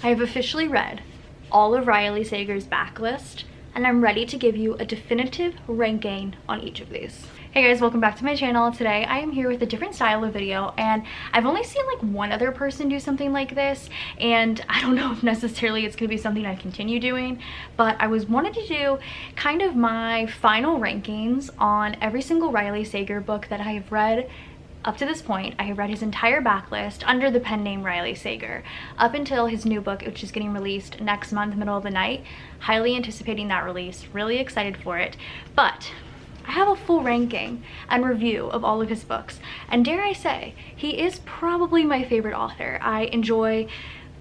I have officially read all of Riley Sager's backlist, and I'm ready to give you a definitive ranking on each of these. Hey guys, welcome back to my channel. Today I am here with a different style of video, and I've only seen like one other person do something like this, and I don't know if necessarily it's gonna be something I continue doing, but I wanted to do kind of my final rankings on every single Riley Sager book that I have read. Up to this point, I have read his entire backlist under the pen name Riley Sager, up until his new book, which is getting released next month, middle of the night. Highly anticipating that release, really excited for it. But I have a full ranking and review of all of his books, and dare I say, he is probably my favorite author. I enjoy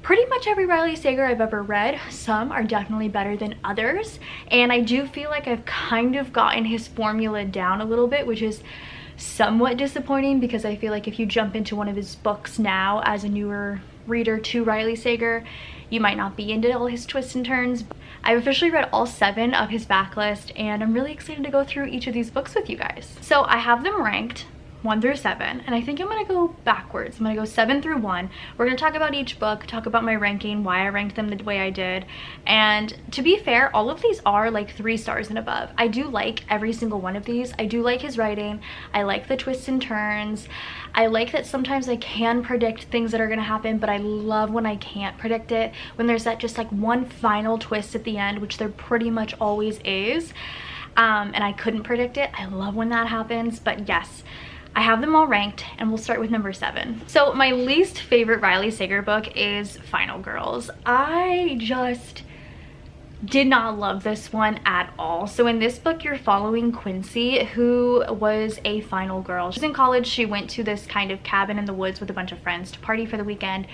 pretty much every Riley Sager I've ever read. Some are definitely better than others, and I do feel like I've kind of gotten his formula down a little bit, which is somewhat disappointing because I feel like if you jump into one of his books now as a newer reader to Riley Sager, you might not be into all his twists and turns. I've officially read all 7 of his backlist, and I'm really excited to go through each of these books with you guys. So I have them ranked 1 through 7, and I think I'm gonna go backwards. I'm gonna go 7 through 1. We're gonna talk about each book, talk about my ranking, why I ranked them the way I did. And to be fair, all of these are like 3 stars and above. I do like every single one of these. I do like his writing. I like the twists and turns. I like that sometimes I can predict things that are gonna happen, but I love when I can't predict it, when there's that just like one final twist at the end, which there pretty much always is, and I couldn't predict it. I love when that happens. But yes, I have them all ranked, and we'll start with number 7. So my least favorite Riley Sager book is Final Girls. I just did not love this one at all. So in this book, you're following Quincy, who was a final girl. She's in college. She went to this kind of cabin in the woods with a bunch of friends to party for the weekend.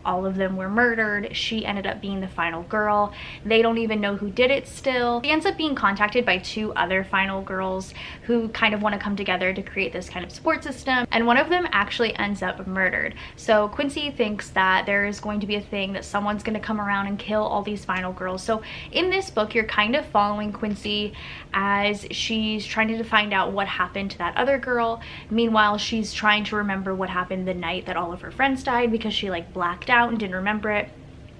All of them were murdered. She ended up being the final girl. They don't even know who did it still. She ends up being contacted by 2 other final girls who kind of want to come together to create this kind of support system, and one of them actually ends up murdered. So Quincy thinks that there is going to be a thing that someone's going to come around and kill all these final girls. So in this book, you're kind of following Quincy as she's trying to find out what happened to that other girl. Meanwhile, she's trying to remember what happened the night that all of her friends died, because she like blacked out and didn't remember it.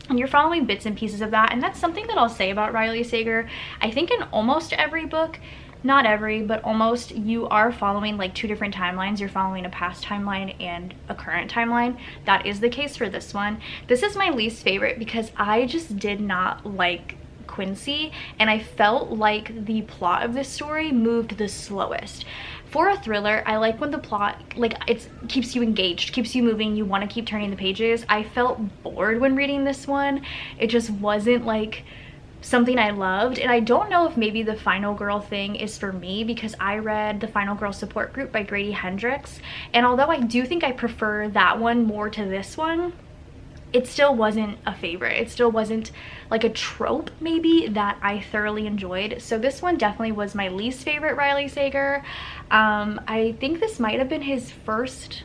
And you're following bits and pieces of that, and that's something that I'll say about Riley Sager. I think in almost every book, not every, but almost, you are following like 2 different timelines. You're following a past timeline and a current timeline. That is the case for this one. This is my least favorite because I just did not like Quincy, and I felt like the plot of this story moved the slowest. For a thriller, I like when the plot, like, it keeps you engaged, keeps you moving, you want to keep turning the pages. I felt bored when reading this one. It just wasn't like something I loved, and I don't know if maybe the final girl thing is for me, because I read The Final Girl Support Group by Grady Hendrix, and although I do think I prefer that one more to this one, it still wasn't a favorite. It still wasn't like a trope maybe that I thoroughly enjoyed. So this one definitely was my least favorite Riley Sager. I think this might have been his first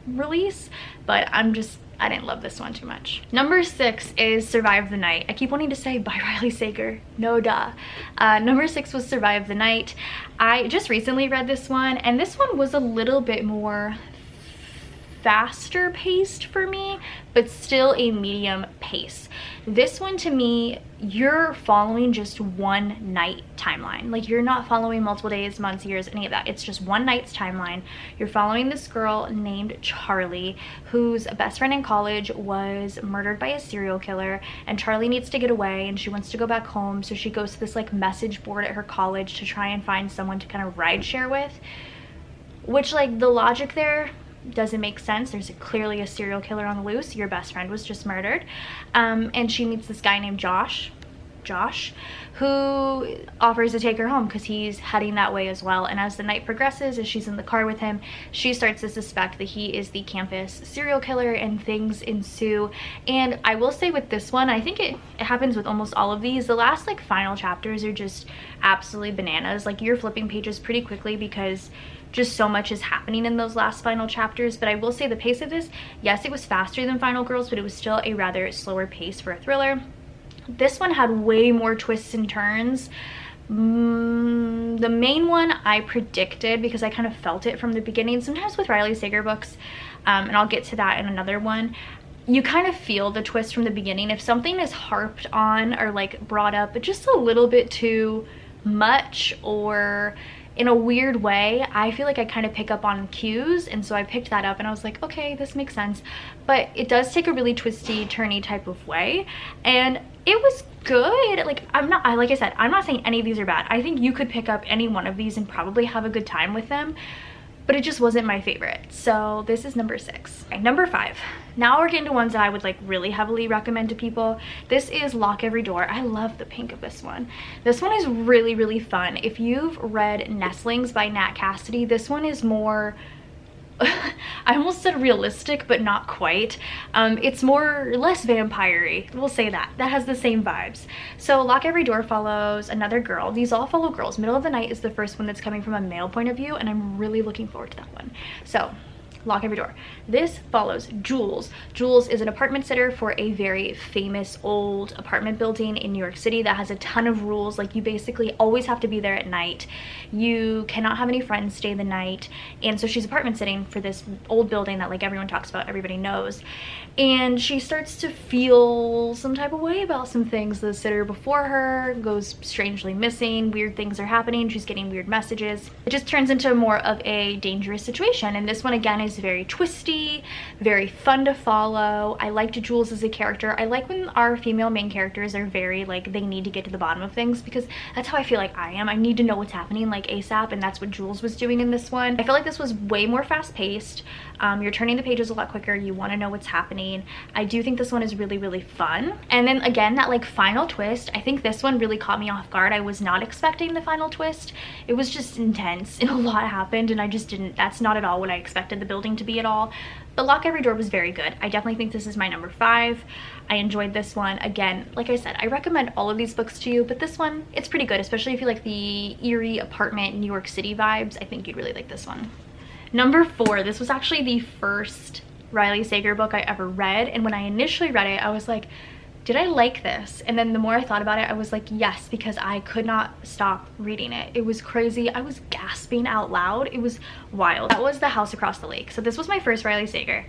release, but I didn't love this one too much. Number 6 is Survive the Night. I keep wanting to say by Riley Sager. No duh. Number 6 was Survive the Night. I just recently read this one, and this one was a little bit more faster paced for me, but still a medium pace. This one, to me, you're following just one night timeline. Like, you're not following multiple days, months, years, any of that. It's just one night's timeline. You're following this girl named Charlie, whose best friend in college was murdered by a serial killer, and Charlie needs to get away and she wants to go back home. So she goes to this like message board at her college to try and find someone to kind of ride share with, which, like, the logic there doesn't make sense. There's clearly a serial killer on the loose. Your best friend was just murdered. And she meets this guy named Josh, who offers to take her home because he's heading that way as well. And as the night progresses, as she's in the car with him, she starts to suspect that he is the campus serial killer, and things ensue. And I will say with this one, I think it happens with almost all of these, the last like final chapters are just absolutely bananas. Like, you're flipping pages pretty quickly because just so much is happening in those last final chapters. But I will say the pace of this, yes, it was faster than Final Girls, but it was still a rather slower pace for a thriller. This one had way more twists and turns. The main one I predicted because I kind of felt it from the beginning. Sometimes with Riley Sager books, and I'll get to that in another one, you kind of feel the twist from the beginning. If something is harped on or like brought up but just a little bit too much or in a weird way, I feel like I kind of pick up on cues, and so I picked that up and I was like, okay, this makes sense. But it does take a really twisty, turny type of way, and it was good. Like, like I said, I'm not saying any of these are bad. I think you could pick up any one of these and probably have a good time with them, but it just wasn't my favorite. So this is number 6. Okay, number 5. Now we're getting to ones that I would like really heavily recommend to people. This is Lock Every Door. I love the pink of this one. This one is really, really fun. If you've read Nestlings by Nat Cassidy, this one is more I almost said realistic, but not quite. It's less vampire-y, we'll say that. That has the same vibes. So Lock Every Door follows another girl. These all follow girls. Middle of the Night is the first one that's coming from a male point of view, and I'm really looking forward to that one. So Lock Every Door. This follows Jules. Jules is an apartment sitter for a very famous old apartment building in New York City that has a ton of rules. Like, you basically always have to be there at night. You cannot have any friends stay the night. And so she's apartment sitting for this old building that like everyone talks about, everybody knows. And she starts to feel some type of way about some things. The sitter before her goes strangely missing. Weird things are happening. She's getting weird messages. It just turns into more of a dangerous situation. And this one again is very twisty, very fun to follow. I liked Jules as a character. I like when our female main characters are very like, they need to get to the bottom of things, because that's how I feel like I am. I need to know what's happening like ASAP, and that's what Jules was doing in this one. I feel like this was way more fast paced. You're turning the pages a lot quicker. You want to know what's happening. I do think this one is really, really fun. And then again, that like final twist, I think this one really caught me off guard. I was not expecting the final twist. It was just intense and a lot happened, and I just didn't, that's not at all what I expected the building to be at all. But Lock Every Door was very good. I definitely think this is my number 5. I enjoyed this one. Again, like I said, I recommend all of these books to you, but this one, it's pretty good, especially if you like the eerie apartment New York City vibes. I think you'd really like this one. Number 4, this was actually the first Riley Sager book I ever read, and when I initially read it, I was like, did I like this? And then the more I thought about it, I was like, yes, because I could not stop reading it. It was crazy. I was gasping out loud. It was wild. That was The House Across the Lake. So this was my first Riley Sager.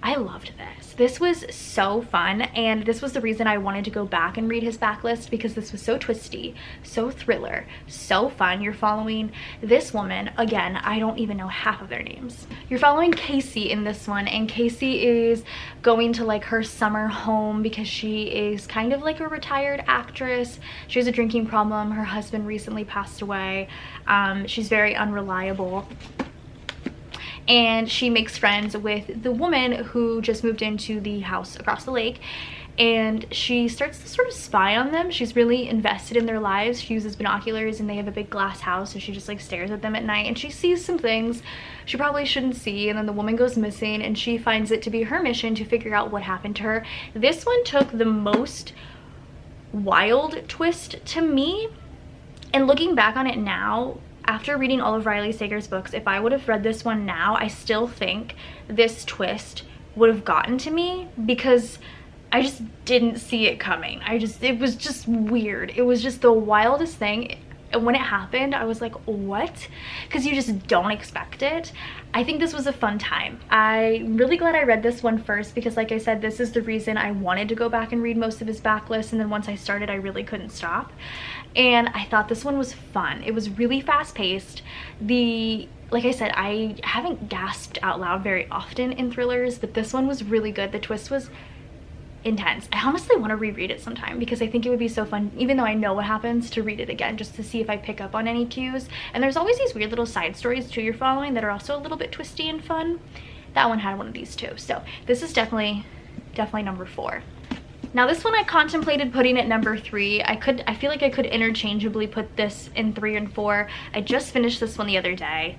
I loved this. This was so fun, and this was the reason I wanted to go back and read his backlist, because this was so twisty, so thriller, so fun. You're following this woman, again, I don't even know half of their names. You're following Casey in this one, and Casey is going to like her summer home because she is kind of like a retired actress. She has a drinking problem. Her husband recently passed away. She's very unreliable. And she makes friends with the woman who just moved into the house across the lake, and she starts to sort of spy on them. She's really invested in their lives. She uses binoculars, and they have a big glass house, so she just like stares at them at night, and she sees some things she probably shouldn't see. And then the woman goes missing, and she finds it to be her mission to figure out what happened to her. This one took the most wild twist to me, and looking back on it now, after reading all of Riley Sager's books, if I would have read this one now, I still think this twist would have gotten to me, because I just didn't see it coming. It was just weird. It was just the wildest thing. And when it happened, I was like, what? Because you just don't expect it. I think this was a fun time. I'm really glad I read this one first, because like I said, this is the reason I wanted to go back and read most of his backlist, and then once I started, I really couldn't stop. And I thought this one was fun. It was really fast-paced. Like I said, I haven't gasped out loud very often in thrillers, but this one was really good. The twist was intense. I honestly want to reread it sometime, because I think it would be so fun, even though I know what happens, to read it again just to see if I pick up on any cues. And there's always these weird little side stories too you're following that are also a little bit twisty and fun. That one had one of these too. So this is definitely number 4. Now this one I contemplated putting at number 3. I feel like I could interchangeably put this in 3 and 4. I just finished this one the other day.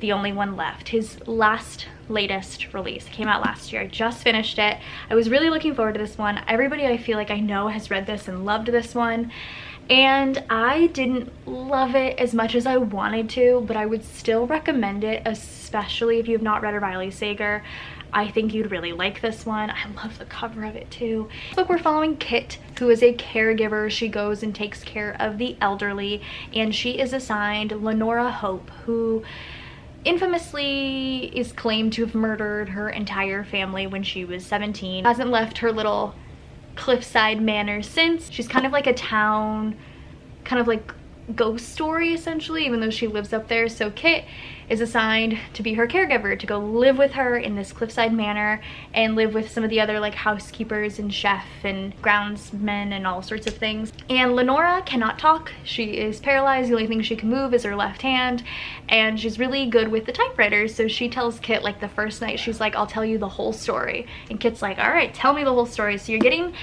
The only one left. His latest release. It came out last year. I just finished it. I was really looking forward to this one. Everybody I feel like I know has read this and loved this one. And I didn't love it as much as I wanted to, but I would still recommend it, especially if you have not read a Riley Sager. I think you'd really like this one. I love the cover of it too. Look, we're following Kit, who is a caregiver. She goes and takes care of the elderly, and she is assigned Lenora Hope, who infamously is claimed to have murdered her entire family when she was 17. Hasn't left her little cliffside manor since. She's kind of like a town, kind of like ghost story essentially, even though she lives up there. So Kit is assigned to be her caregiver, to go live with her in this cliffside manor and live with some of the other like housekeepers and chef and groundsmen and all sorts of things. And Lenora cannot talk. She is paralyzed. The only thing she can move is her left hand, and she's really good with the typewriter. So she tells Kit, like the first night, she's like, I'll tell you the whole story. And Kit's like, all right, tell me the whole story. So you're getting,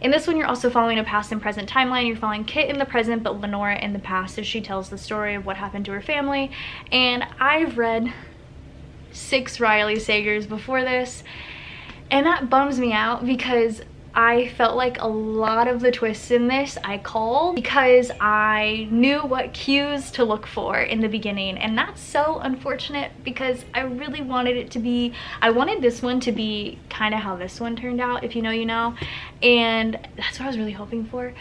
in this one, you're also following a past and present timeline. You're following Kit in the present, but Lenora in the past, as she tells the story of what happened to her family. And I've read 6 Riley Sagers before this, and that bums me out because I felt like a lot of the twists in this I called because I knew what cues to look for in the beginning, and that's so unfortunate because I really wanted it to be, I wanted this one to be kind of how this one turned out, if you know you know, and that's what I was really hoping for.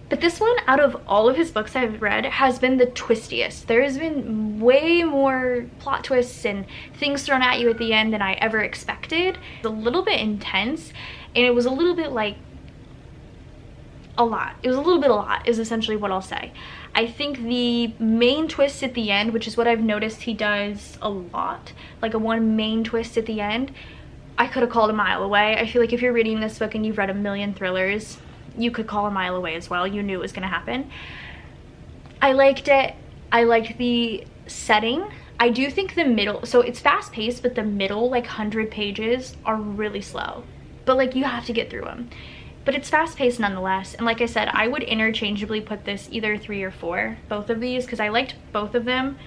But this one, out of all of his books I've read, has been the twistiest. There has been way more plot twists and things thrown at you at the end than I ever expected. It's a little bit intense, and it was a little bit like a lot. It was a little bit a lot is essentially what I'll say. I think the main twist at the end, which is what I've noticed he does a lot, like a one main twist at the end, I could have called a mile away. I feel like if you're reading this book and you've read a million thrillers, you could call a mile away as well. You knew it was going to happen. I liked it. I liked the setting. I do think the middle, so it's fast paced, but the middle like 100 pages are really slow, but like you have to get through them. But it's fast paced nonetheless. And like I said, I would interchangeably put this either 3 or 4, both of these, because I liked both of them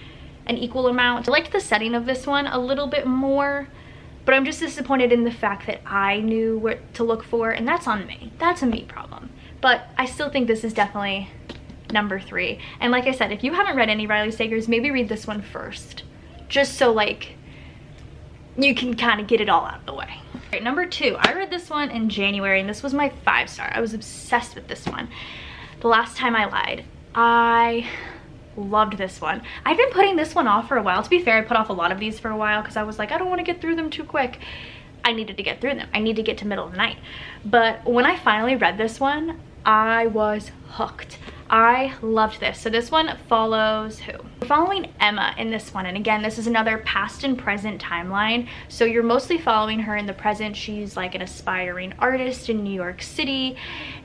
an equal amount. I liked the setting of this one a little bit more, but I'm just disappointed in the fact that I knew what to look for, and that's on me. That's a me problem. But I still think this is definitely number 3. And like I said, if you haven't read any Riley Sagers, maybe read this one first, just so like you can kind of get it all out of the way. All right, number 2, I read this one in January, and this was my 5-star. I was obsessed with this one. The Last Time I Lied. I loved this one. I've been putting this one off for a while. To be fair, I put off a lot of these for a while because I was like, I don't want to get through them too quick. I needed to get through them. I need to get to middle of the night. But when I finally read this one, I was hooked. I loved this. So this one follows who? We're following Emma in this one. And again, this is another past and present timeline. So you're mostly following her in the present. She's like an aspiring artist in New York City.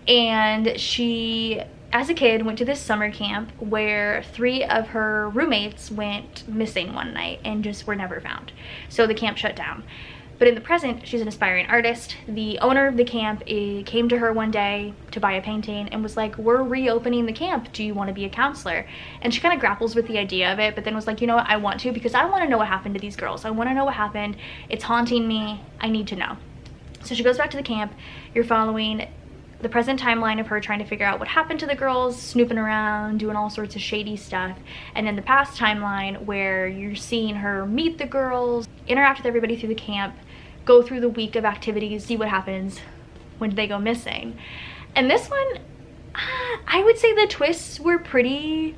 And she, as a kid, went to this summer camp where 3 of her roommates went missing one night and just were never found. So the camp shut down. But in the present, she's an aspiring artist. The owner of the camp came to her one day to buy a painting and was like, we're reopening the camp. Do you want to be a counselor? And she kind of grapples with the idea of it, but then was like, you know what, I want to, because I want to know what happened to these girls. I want to know what happened. It's haunting me. I need to know. So she goes back to the camp. You're following the present timeline of her trying to figure out what happened to the girls, snooping around, doing all sorts of shady stuff. And then the past timeline where you're seeing her meet the girls, interact with everybody through the camp, go through the week of activities, see what happens when they go missing. And this one, I would say the twists were pretty,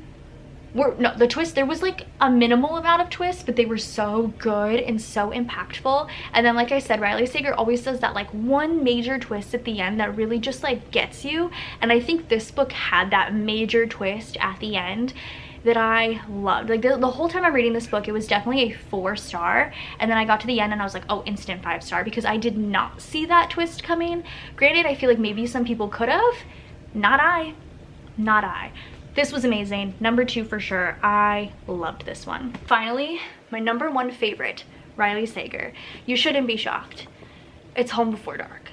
the twist, there was like a minimal amount of twists, but they were so good and so impactful. And then like I said, Riley Sager always does that like one major twist at the end that really just like gets you. And I think this book had that major twist at the end that I loved. Like the whole time I'm reading this book, it was definitely a 4-star, and then I got to the end and I was like, oh, instant 5-star, because I did not see that twist coming. Granted, I feel like maybe some people could have. Not I. This was amazing. Number 2 for sure. I loved this one. Finally, my number 1 favorite, Riley Sager. You shouldn't be shocked. It's Home Before Dark.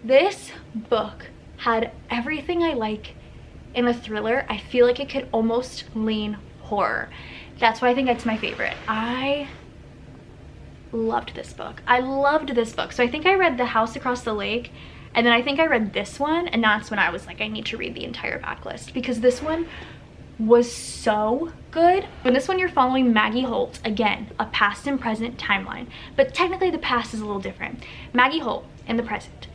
This book had everything I like in a thriller. I feel like it could almost lean horror. That's why I think it's my favorite. I loved this book. I loved this book. So I think I read The House Across the Lake, and then I think I read this one, and that's when I was like, I need to read the entire backlist, because this one was so good. In this one, you're following Maggie Holt, again, a past and present timeline, but technically the past is a little different. Maggie Holt in the present,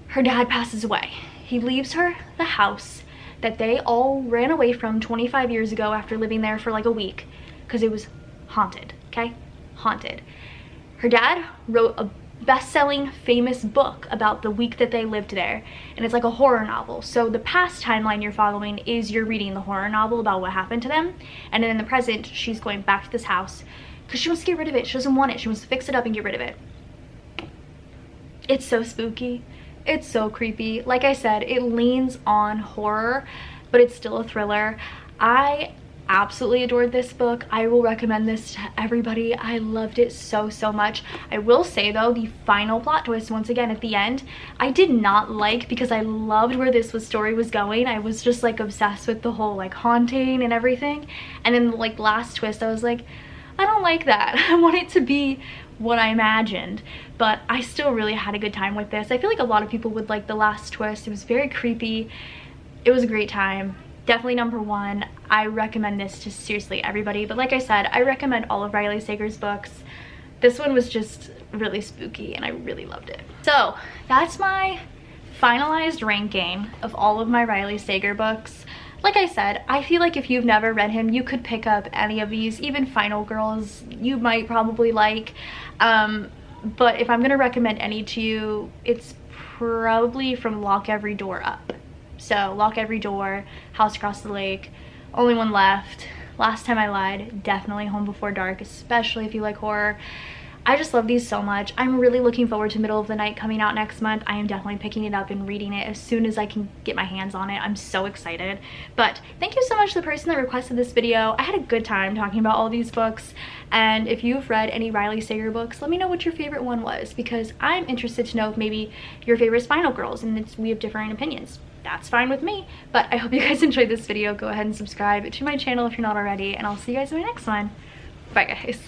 her dad passes away. He leaves her the house that they all ran away from 25 years ago after living there for like a week because it was haunted, okay? Haunted. Her dad wrote a best-selling famous book about the week that they lived there, and it's like a horror novel. So the past timeline you're following is you're reading the horror novel about what happened to them, and then in the present she's going back to this house because she wants to get rid of it. She doesn't want it. She wants to fix it up and get rid of it. It's so spooky. It's so creepy. Like I said, it leans on horror, but it's still a thriller. I absolutely adored this book. I will recommend this to everybody. I loved it so much. I will say though, the final plot twist, once again at the end, I did not like, because I loved where this story was going. I was just like obsessed with the whole like haunting and everything, and then the like last twist, I was like, I don't like that. I want it to be what I imagined, but I still really had a good time with this. I feel like a lot of people would like the last twist. It was very creepy. It was a great time. Definitely number one. I recommend this to seriously everybody, but like I said, I recommend all of Riley Sager's books. This one was just really spooky and I really loved it. So that's my finalized ranking of all of my Riley Sager books. Like I said, I feel like if you've never read him, you could pick up any of these. Even Final Girls you might probably like, but if I'm gonna recommend any to you, it's probably from Lock Every Door up. So Lock Every Door, House Across the Lake, Only One Left, Last Time I Lied, definitely Home Before Dark, especially if you like horror. I just love these so much. I'm really looking forward to Middle of the Night coming out next month. I am definitely picking it up and reading it as soon as I can get my hands on it. I'm so excited. But thank you so much to the person that requested this video. I had a good time talking about all these books. And if you've read any Riley Sager books, let me know what your favorite one was, because I'm interested to know if maybe your favorite is Final Girls and we have different opinions. That's fine with me. But I hope you guys enjoyed this video. Go ahead and subscribe to my channel if you're not already, and I'll see you guys in my next one. Bye guys.